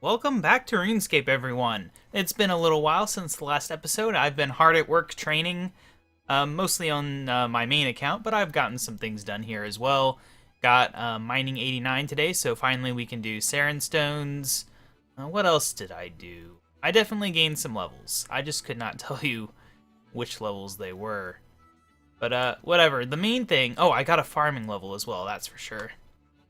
Welcome back to RuneScape, everyone. It's been a little while since the last episode. I've been hard at work training, mostly on my main account, but I've gotten some things done here as well. Got mining 89 today, so finally we can do Saren Stones. What else did I do? I definitely gained some levels. I just could not tell you which levels they were. But whatever. The main thing... Oh, I got a farming level as well, that's for sure.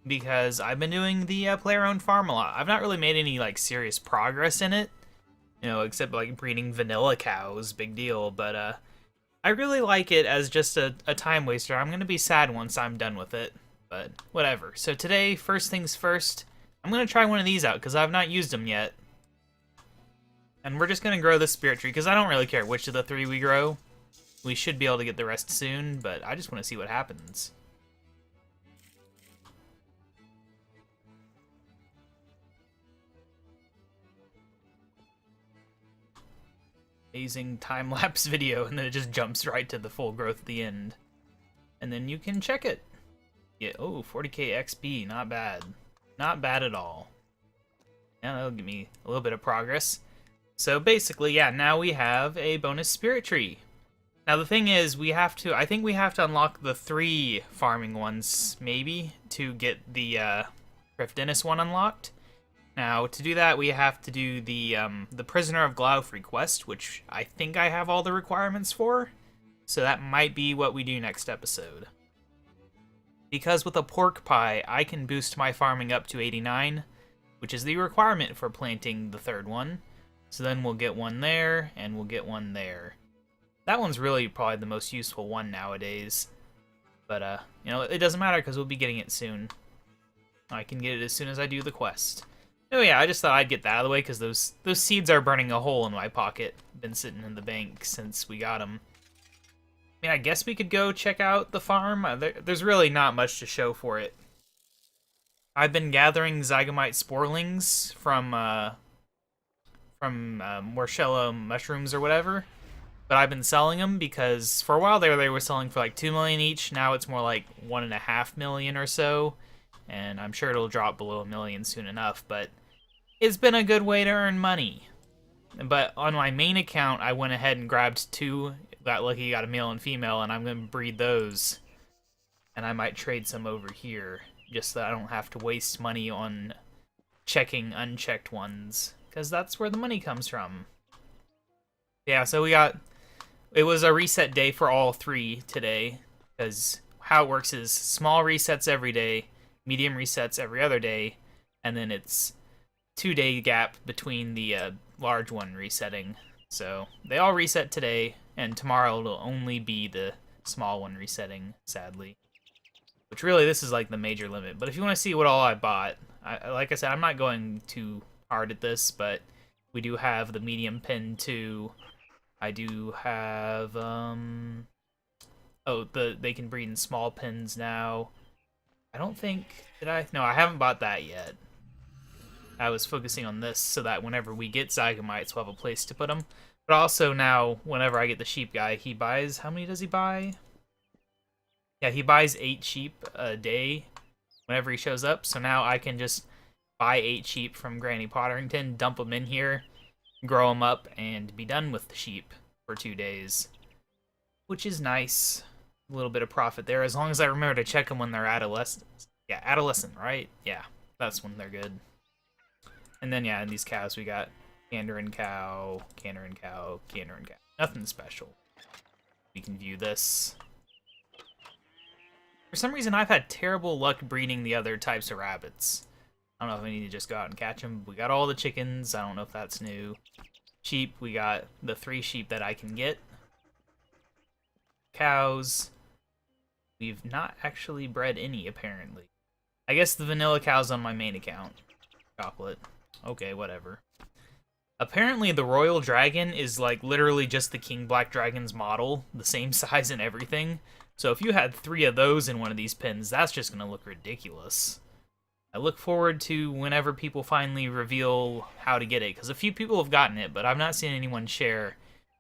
Because I've been doing the player-owned farm a lot. I've not really made any like serious progress in it, except like breeding vanilla cows, big deal. But I really like it as just a time waster. I'm gonna be sad once I'm done with it, but whatever. So today, first things first, I'm gonna try one of these out because I've not used them yet, and we're just gonna grow this spirit tree because I don't really care which of the three we grow. We should be able to get the rest soon, but I just want to see what happens. Amazing time-lapse video, and then it just jumps right to the full growth at the end. And then you can check it. Yeah, oh, 40k XP, not bad. Not bad at all. Yeah, that'll give me a little bit of progress. So basically, yeah, now we have a bonus spirit tree. Now the thing is, I think we have to unlock the 3 farming ones, maybe, to get the Rift Dennis one unlocked. Now, to do that, we have to do the Prisoner of Glaufrey quest, which I think I have all the requirements for, so that might be what we do next episode. Because with a pork pie, I can boost my farming up to 89, which is the requirement for planting the 3rd one. So then we'll get one there, and we'll get one there. That one's really probably the most useful one nowadays. But, it doesn't matter because we'll be getting it soon. I can get it as soon as I do the quest. Oh yeah, I just thought I'd get that out of the way because those seeds are burning a hole in my pocket. Been sitting in the bank since we got them. I mean, I guess we could go check out the farm. There's really not much to show for it. I've been gathering Zygomite sporelings from Morchello mushrooms or whatever. But I've been selling them because for a while there they were selling for like 2 million each. Now it's more like 1.5 million or so. And I'm sure it'll drop below 1 million soon enough, but it's been a good way to earn money. But on my main account, I went ahead and grabbed 2. Got lucky, got a male and female, and I'm going to breed those. And I might trade some over here, just so I don't have to waste money on checking unchecked ones, because that's where the money comes from. Yeah, so it was a reset day for all 3 today, because how it works is small resets every day, medium resets every other day, and then it's 2-day gap between the large one resetting. So they all reset today, and tomorrow it'll only be the small one resetting, sadly. Which really, this is like the major limit. But if you want to see what all I bought, like I said, I'm not going too hard at this, but we do have the medium pin too. I do have, they can breed in small pins now. I don't think, no, I haven't bought that yet. I was focusing on this so that whenever we get Zygomites, we'll have a place to put them. But also now, whenever I get the sheep guy, he buys, how many does he buy? Yeah, he buys 8 sheep a day whenever he shows up. So now I can just buy 8 sheep from Granny Potterington, dump them in here, grow them up, and be done with the sheep for 2 days. Which is nice. A little bit of profit there, as long as I remember to check them when they're adolescent. Yeah, adolescent, right? Yeah, that's when they're good. And then, yeah, in these cows, we got Canderin cow, Canderin cow, Canderin cow. Nothing special. We can view this. For some reason, I've had terrible luck breeding the other types of rabbits. I don't know if I need to just go out and catch them. We got all the chickens. I don't know if that's new. Sheep, we got the 3 sheep that I can get. Cows. We've not actually bred any, apparently. I guess the vanilla cow's on my main account. Chocolate. Okay, whatever. Apparently the Royal Dragon is like literally just the King Black Dragon's model, the same size and everything. So if you had 3 of those in one of these pins, that's just going to look ridiculous. I look forward to whenever people finally reveal how to get it, because a few people have gotten it, but I've not seen anyone share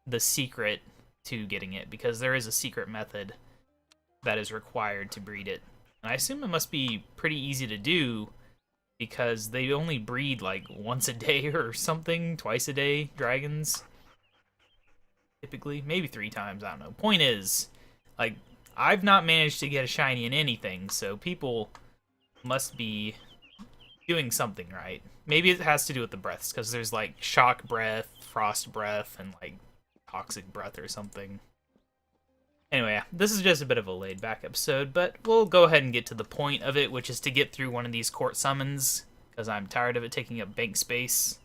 the secret to getting it, because there is a secret method that is required to breed it. And I assume it must be pretty easy to do, because they only breed like once a day or something, twice a day, dragons. Typically, maybe 3 times, I don't know. Point is, like, I've not managed to get a shiny in anything, so people must be doing something right. Maybe it has to do with the breaths, because there's like shock breath, frost breath, and like toxic breath or something. Anyway, yeah, this is just a bit of a laid-back episode, but we'll go ahead and get to the point of it, which is to get through one of these court summons, because I'm tired of it taking up bank space.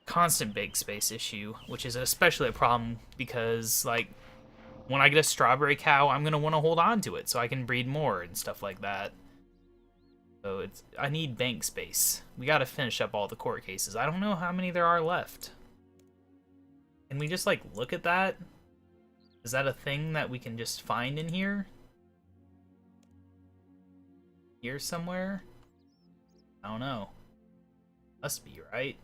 Constant bank space issue, which is especially a problem because, like, when I get a strawberry cow, I'm going to want to hold on to it so I can breed more and stuff like that. So I need bank space. We got to finish up all the court cases. I don't know how many there are left. Can we just, like, look at that? Is that a thing that we can just find in here? Here somewhere? I don't know. Must be, right?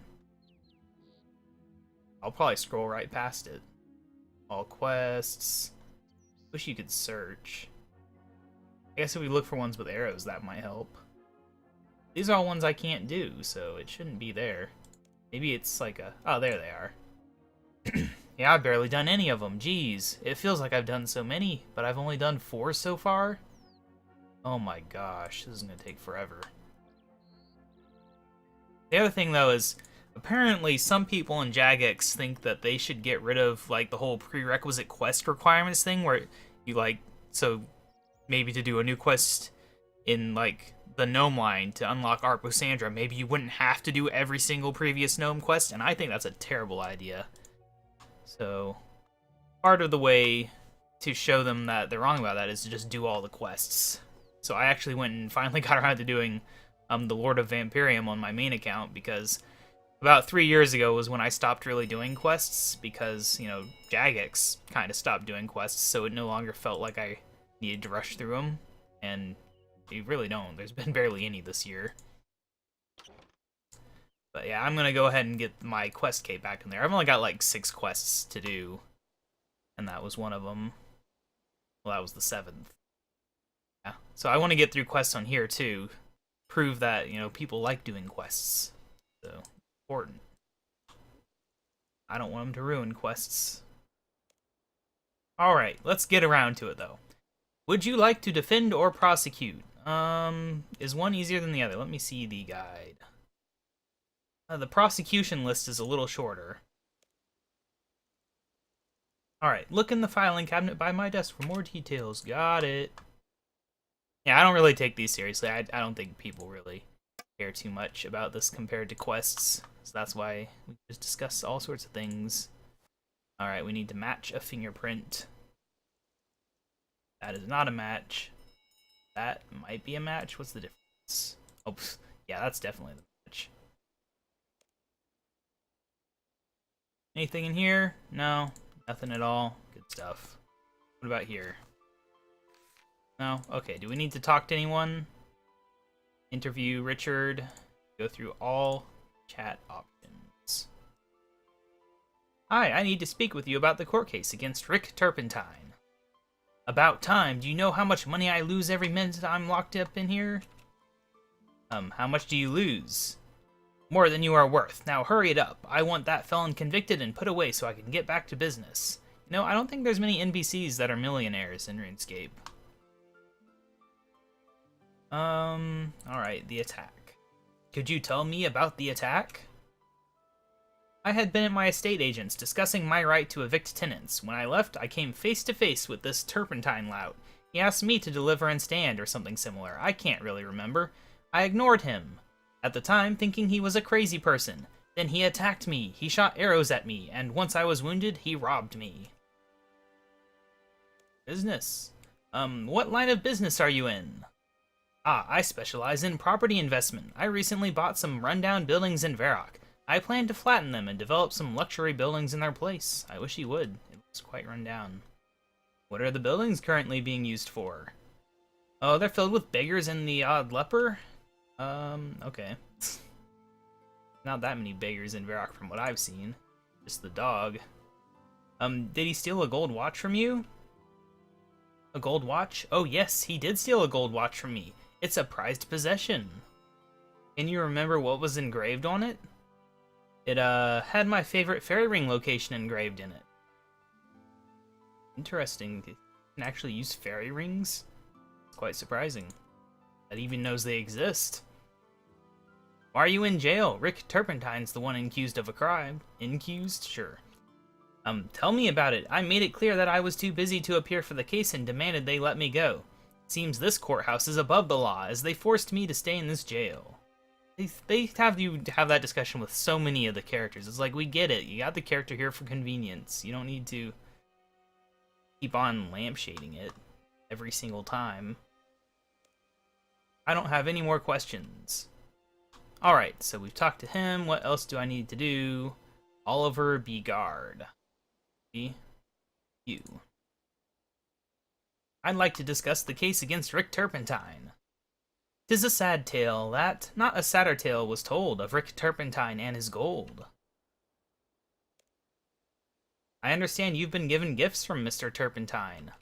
I'll probably scroll right past it. All quests. Wish you could search. I guess if we look for ones with arrows, that might help. These are all ones I can't do, so it shouldn't be there. Maybe it's like a... Oh, there they are. Yeah, I've barely done any of them. Jeez, it feels like I've done so many, but I've only done 4 so far. Oh my gosh, this is gonna take forever. The other thing, though, is apparently some people in Jagex think that they should get rid of, like, the whole prerequisite quest requirements thing, where you, like, so maybe to do a new quest in, like, the gnome line to unlock Arposandra, maybe you wouldn't have to do every single previous gnome quest, and I think that's a terrible idea. So, part of the way to show them that they're wrong about that is to just do all the quests. So I actually went and finally got around to doing the Lord of Vampirium on my main account, because about 3 years ago was when I stopped really doing quests, because, you know, Jagex kind of stopped doing quests, so it no longer felt like I needed to rush through them, and you really don't. There's been barely any this year. But yeah, I'm gonna go ahead and get my quest cape back in there. I've only got like 6 quests to do, and that was one of them. Well, that was the 7th. Yeah, so I want to get through quests on here too, prove that, you know, people like doing quests. So important. I don't want them to ruin quests. All right, let's get around to it though. Would you like to defend or prosecute? Is one easier than the other? Let me see the guide. The prosecution list is a little shorter. Alright, look in the filing cabinet by my desk for more details. Got it. Yeah, I don't really take these seriously. I don't think people really care too much about this compared to quests. So that's why we just discuss all sorts of things. Alright, we need to match a fingerprint. That is not a match. That might be a match. What's the difference? Oh, yeah, that's definitely the match. Anything in here? No, nothing at all. Good stuff. What about here? No? Okay, do we need to talk to anyone? Interview Richard. Go through all chat options. Hi, I need to speak with you about the court case against Rick Turpentine. About time. Do you know how much money I lose every minute I'm locked up in here? How much do you lose? More than you are worth. Now hurry it up. I want that felon convicted and put away so I can get back to business. You know, I don't think there's many NPCs that are millionaires in RuneScape. Alright, the attack. Could you tell me about the attack? I had been at my estate agent's discussing my right to evict tenants. When I left, I came face to face with this Turpentine lout. He asked me to deliver and stand or something similar. I can't really remember. I ignored him. At the time, thinking he was a crazy person. Then he attacked me, he shot arrows at me, and once I was wounded, he robbed me. Business. What line of business are you in? Ah, I specialize in property investment. I recently bought some rundown buildings in Varrock. I plan to flatten them and develop some luxury buildings in their place. I wish he would. It looks quite run down. What are the buildings currently being used for? Oh, they're filled with beggars and the odd leper? Okay. Not that many beggars in Varrock from what I've seen. Just the dog. Did he steal a gold watch from you? A gold watch? Oh yes, he did steal a gold watch from me. It's a prized possession. Can you remember what was engraved on it? It had my favorite fairy ring location engraved in it. Interesting. You can actually use fairy rings? It's quite surprising. That even knows they exist. Why are you in jail? Rick Turpentine's the one accused of a crime. Accused? Sure. Tell me about it. I made it clear that I was too busy to appear for the case and demanded they let me go. Seems this courthouse is above the law, as they forced me to stay in this jail. They have you have that discussion with so many of the characters. It's like, we get it. You got the character here for convenience. You don't need to keep on lampshading it every single time. I don't have any more questions. Alright, so we've talked to him. What else do I need to do? Oliver Beegard. You. I'd like to discuss the case against Rick Turpentine. 'Tis a sad tale that, not a sadder tale, was told of Rick Turpentine and his gold. I understand you've been given gifts from Mr. Turpentine.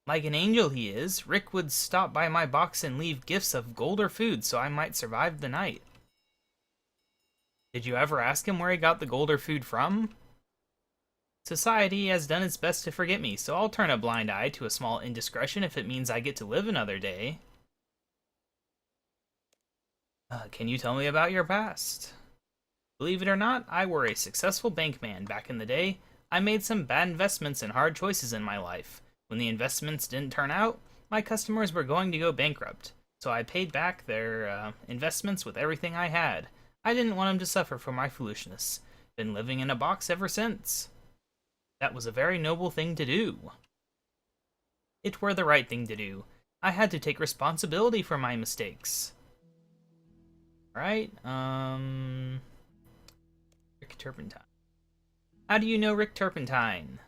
Like an angel he is, Rick would stop by my box and leave gifts of gold or food so I might survive the night. Did you ever ask him where he got the gold or food from? Society has done its best to forget me, so I'll turn a blind eye to a small indiscretion if it means I get to live another day. Can you tell me about your past? Believe it or not, I were a successful bankman back in the day. I made some bad investments and hard choices in my life. When the investments didn't turn out, my customers were going to go bankrupt, so I paid back their investments with everything I had. I didn't want them to suffer for my foolishness. Been living in a box ever since. That was a very noble thing to do. It were the right thing to do. I had to take responsibility for my mistakes. Right? Rick Turpentine. How do you know Rick Turpentine?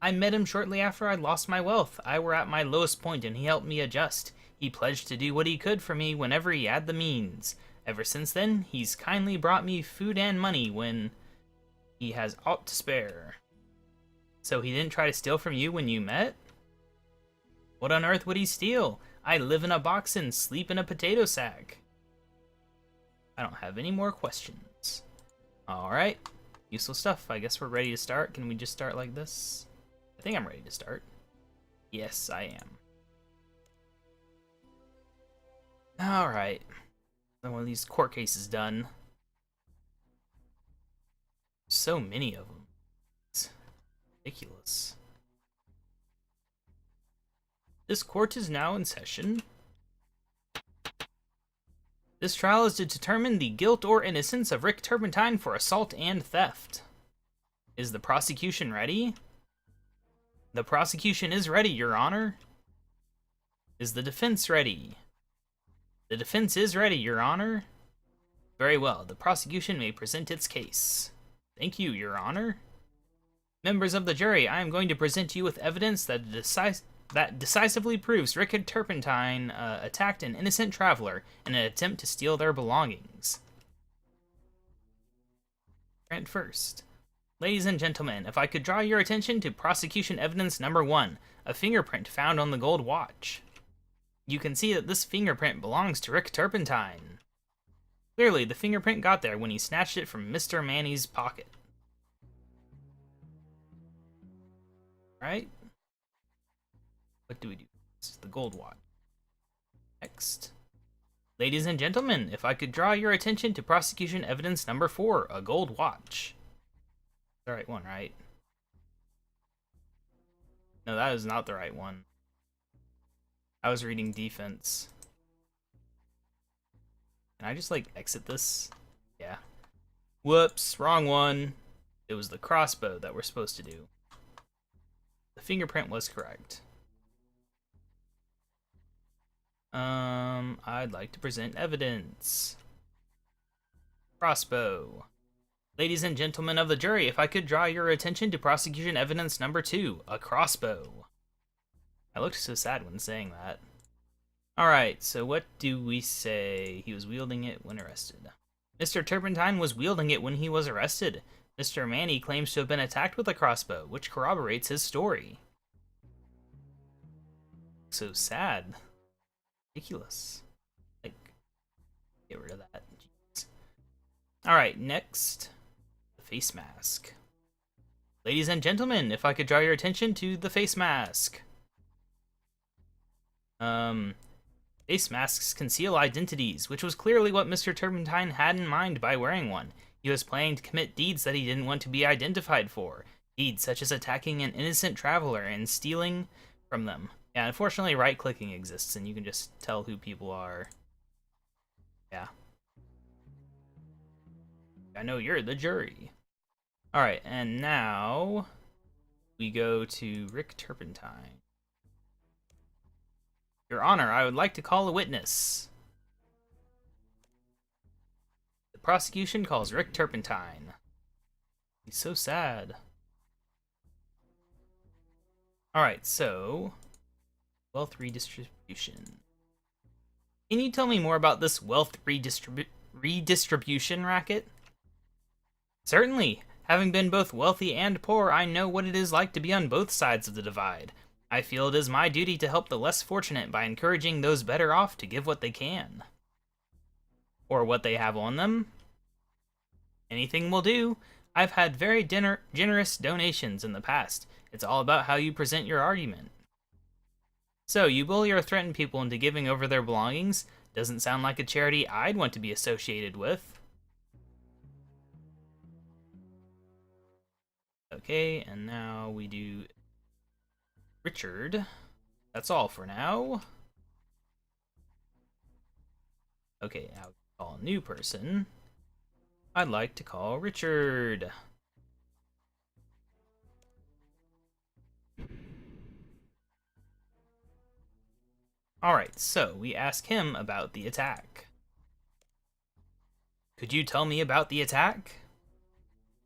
I met him shortly after I'd lost my wealth. I were at my lowest point and he helped me adjust. He pledged to do what he could for me whenever he had the means. Ever since then, he's kindly brought me food and money when he has aught to spare. So he didn't try to steal from you when you met? What on earth would he steal? I live in a box and sleep in a potato sack. I don't have any more questions. Alright. Useful stuff. I guess we're ready to start. Can we just start like this? I think I'm ready to start. Yes, I am. Alright. One of these court cases done. So many of them. It's ridiculous. This court is now in session. This trial is to determine the guilt or innocence of Rick Turpentine for assault and theft. Is the prosecution ready? The prosecution is ready, Your Honor. Is the defense ready? The defense is ready, Your Honor. Very well, the prosecution may present its case. Thank you, Your Honor. Members of the jury, I am going to present you with evidence that decisively proves Rick Turpentine attacked an innocent traveler in an attempt to steal their belongings. Grant first. Ladies and gentlemen, if I could draw your attention to prosecution evidence number 1, a fingerprint found on the gold watch. You can see that this fingerprint belongs to Rick Turpentine. Clearly, the fingerprint got there when he snatched it from Mr. Manny's pocket. Right? What do we do? This is the gold watch. Next. Ladies and gentlemen, if I could draw your attention to prosecution evidence number 4, a gold watch. The right one, right? No, that is not the right one. I was reading defense. Can I just, like, exit this? Yeah. Whoops, wrong one. It was the crossbow that we're supposed to do. The fingerprint was correct. I'd like to present evidence. Crossbow. Ladies and gentlemen of the jury, if I could draw your attention to prosecution evidence number 2, a crossbow. I looked so sad when saying that. Alright, so what do we say? He was wielding it when arrested. Mr. Turpentine was wielding it when he was arrested. Mr. Manny claims to have been attacked with a crossbow, which corroborates his story. So sad. Ridiculous. Like, Get rid of that. Jeez. All right, next, the face mask. Ladies and gentlemen, if I could draw your attention to the face mask. Face masks conceal identities, which was clearly what Mr. Turpentine had in mind by wearing one. He was planning to commit deeds that he didn't want to be identified for. Deeds such as attacking an innocent traveler and stealing from them. Yeah, unfortunately, right-clicking exists, and you can just tell who people are. Yeah. I know you're the jury. Alright, and now we go to Rick Turpentine. Your Honor, I would like to call a witness. The prosecution calls Rick Turpentine. He's so sad. Alright, so wealth redistribution. Can you tell me more about this wealth redistribution racket? Certainly. Having been both wealthy and poor, I know what it is like to be on both sides of the divide. I feel it is my duty to help the less fortunate by encouraging those better off to give what they can. Or what they have on them. Anything will do. I've had very generous donations in the past. It's all about how you present your argument. So, you bully or threaten people into giving over their belongings? Doesn't sound like a charity I'd want to be associated with. Okay, and now we do Richard. That's all for now. Okay, now we call a new person. I'd like to call Richard. Alright, so we ask him about the attack. Could you tell me about the attack?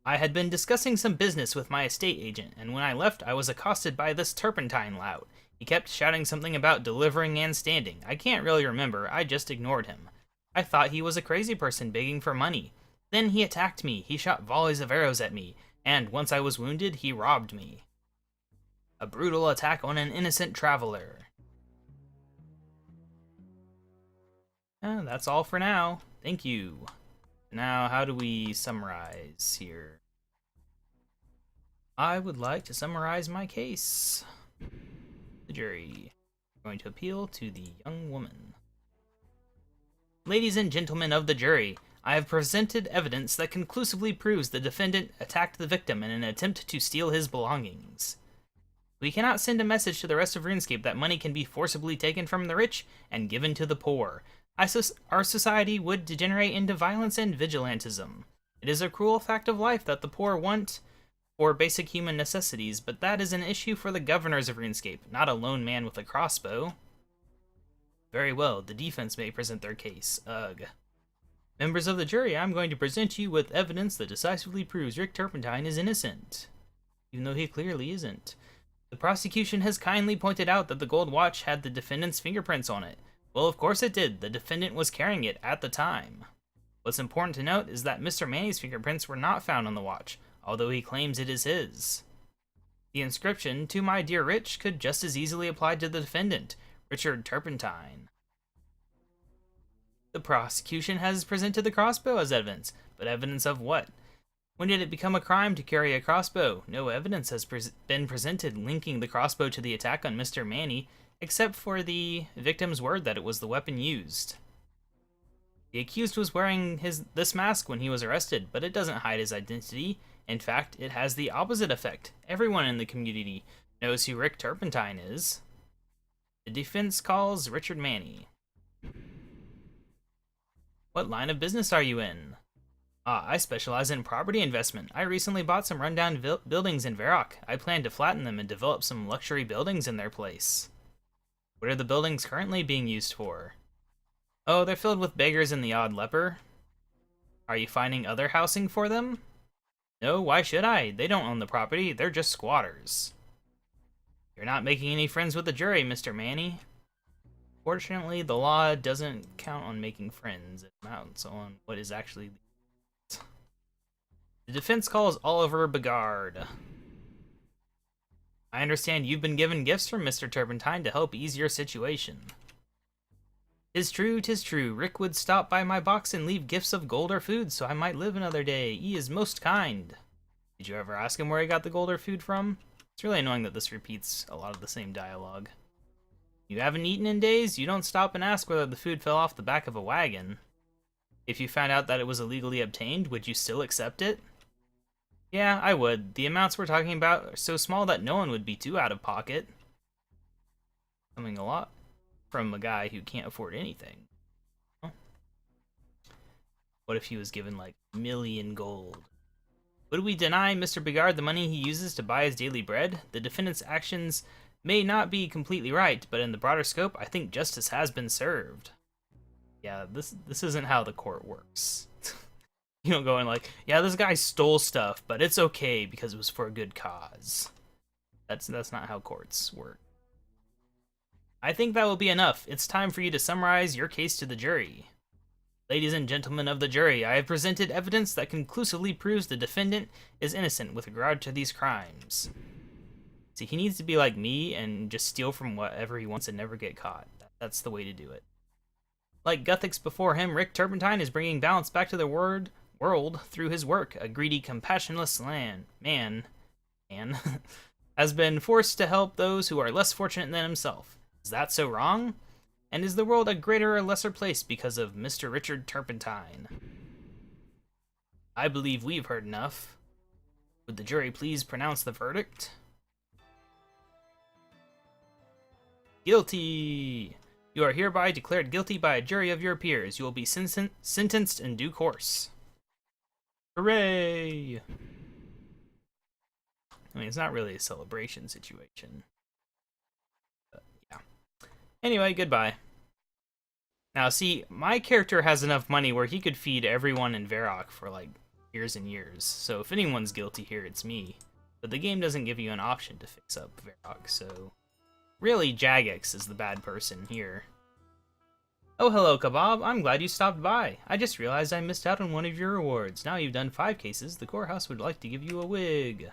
I had been discussing some business with my estate agent, and when I left, I was accosted by this Turpentine lout. He kept shouting something about delivering and standing. I can't really remember, I just ignored him. I thought he was a crazy person begging for money. Then he attacked me, he shot volleys of arrows at me, and once I was wounded, he robbed me. A brutal attack on an innocent traveler. That's all for now. Thank you. Now, how do we summarize here? I would like to summarize my case. The jury. We're going to appeal to the young woman. Ladies and gentlemen of the jury, I have presented evidence that conclusively proves the defendant attacked the victim in an attempt to steal his belongings. We cannot send a message to the rest of RuneScape that money can be forcibly taken from the rich and given to the poor. Our society would degenerate into violence and vigilantism. It is a cruel fact of life that the poor want for basic human necessities, but that is an issue for the governors of RuneScape, not a lone man with a crossbow. Very well, the defense may present their case. Ugh. Members of the jury, I'm going to present you with evidence that decisively proves Rick Turpentine is innocent, even though he clearly isn't. The prosecution has kindly pointed out that the gold watch had the defendant's fingerprints on it. Well, of course it did. The defendant was carrying it at the time. What's important to note is that Mr. Manny's fingerprints were not found on the watch, although he claims it is his. The inscription, "To my dear Rich," could just as easily apply to the defendant, Richard Turpentine. The prosecution has presented the crossbow as evidence, but evidence of what? When did it become a crime to carry a crossbow? No evidence has been presented linking the crossbow to the attack on Mr. Manny, except for the victim's word that it was the weapon used. The accused was wearing this mask when he was arrested, but it doesn't hide his identity. In fact, it has the opposite effect. Everyone in the community knows who Rick Turpentine is. The defense calls Richard Manny. What line of business are you in? I specialize in property investment. I recently bought some rundown buildings in Varrock. I plan to flatten them and develop some luxury buildings in their place. What are the buildings currently being used for? Oh, they're filled with beggars and the odd leper. Are you finding other housing for them? No, why should I? They don't own the property, they're just squatters. You're not making any friends with the jury, Mr. Manny. Fortunately, the law doesn't count on making friends. It counts on what is actually... The defense calls Oliver Begard. I understand you've been given gifts from Mr. Turpentine to help ease your situation. "'Tis true. Rick would stop by my box and leave gifts of gold or food so I might live another day. He is most kind." Did you ever ask him where he got the gold or food from? It's really annoying that this repeats a lot of the same dialogue. "You haven't eaten in days? You don't stop and ask whether the food fell off the back of a wagon. If you found out that it was illegally obtained, would you still accept it?" "Yeah, I would. The amounts we're talking about are so small that no one would be too out of pocket." Coming a lot from a guy who can't afford anything. Huh? What if he was given like a million gold? Would we deny Mr. Bigard the money he uses to buy his daily bread? The defendant's actions may not be completely right, but in the broader scope, I think justice has been served. Yeah, this isn't how the court works. You don't go in like, yeah, this guy stole stuff, but it's okay because it was for a good cause. That's not how courts work. "I think that will be enough. It's time for you to summarize your case to the jury." "Ladies and gentlemen of the jury, I have presented evidence that conclusively proves the defendant is innocent with regard to these crimes." See, he needs to be like me and just steal from whatever he wants and never get caught. That's the way to do it. Like Guthics before him, Rick Turpentine is bringing balance back to the world through his work. A greedy, compassionless man has been forced to help those who are less fortunate than himself. Is that so wrong? And is the world a greater or lesser place because of Mr. Richard Turpentine? I believe we've heard enough. Would the jury please pronounce the verdict? Guilty! You are hereby declared guilty by a jury of your peers. You will be sentenced in due course. Hooray! I mean, it's not really a celebration situation. But, yeah. Anyway, goodbye. Now, see, my character has enough money where he could feed everyone in Varrock for, like, years and years. So if anyone's guilty here, it's me. But the game doesn't give you an option to fix up Varrock, so... really, Jagex is the bad person here. Oh, hello, KaBob. I'm glad you stopped by. I just realized I missed out on one of your rewards. Now you've done 5 cases, the courthouse would like to give you a wig.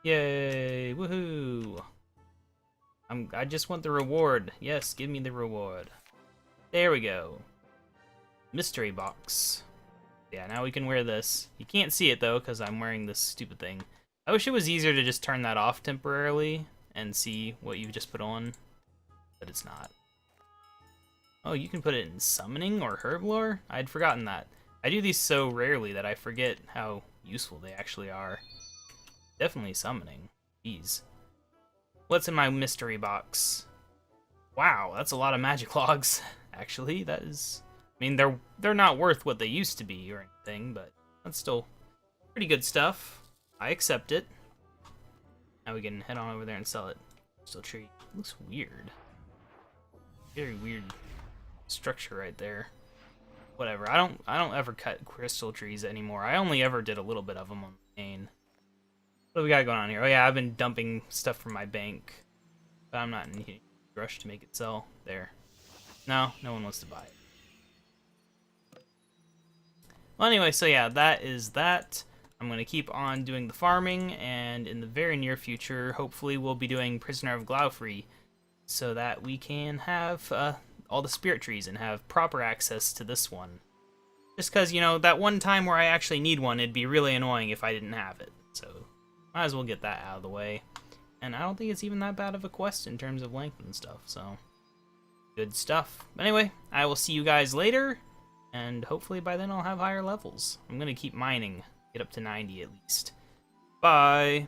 Yay! Woohoo! I just want the reward. Yes, give me the reward. There we go. Mystery box. Yeah, now we can wear this. You can't see it, though, because I'm wearing this stupid thing. I wish it was easier to just turn that off temporarily and see what you've just put on, but it's not. Oh, you can put it in summoning or herblore? I'd forgotten that. I do these so rarely that I forget how useful they actually are. Definitely summoning. Jeez. What's in my mystery box? Wow, that's a lot of magic logs. Actually, that is... I mean, they're not worth what they used to be or anything, but that's still pretty good stuff. I accept it. Now we can head on over there and sell it. Still tree. Looks weird. Very weird structure right there. Whatever. I don't ever cut crystal trees anymore. I only ever did a little bit of them on the main. What do we got going on here? Oh yeah, I've been dumping stuff from my bank, but I'm not in a rush to make it sell. There. No one wants to buy it. Well, anyway, so yeah, that is that. I'm going to keep on doing the farming, and in the very near future, hopefully we'll be doing Prisoner of Glaufrey, so that we can have all the spirit trees and have proper access to this one. Just because, you know, that one time where I actually need one, it'd be really annoying if I didn't have it. So, might as well get that out of the way. And I don't think it's even that bad of a quest in terms of length and stuff, so... good stuff. But anyway, I will see you guys later, and hopefully by then I'll have higher levels. I'm going to keep mining. Get up to 90 at least. Bye!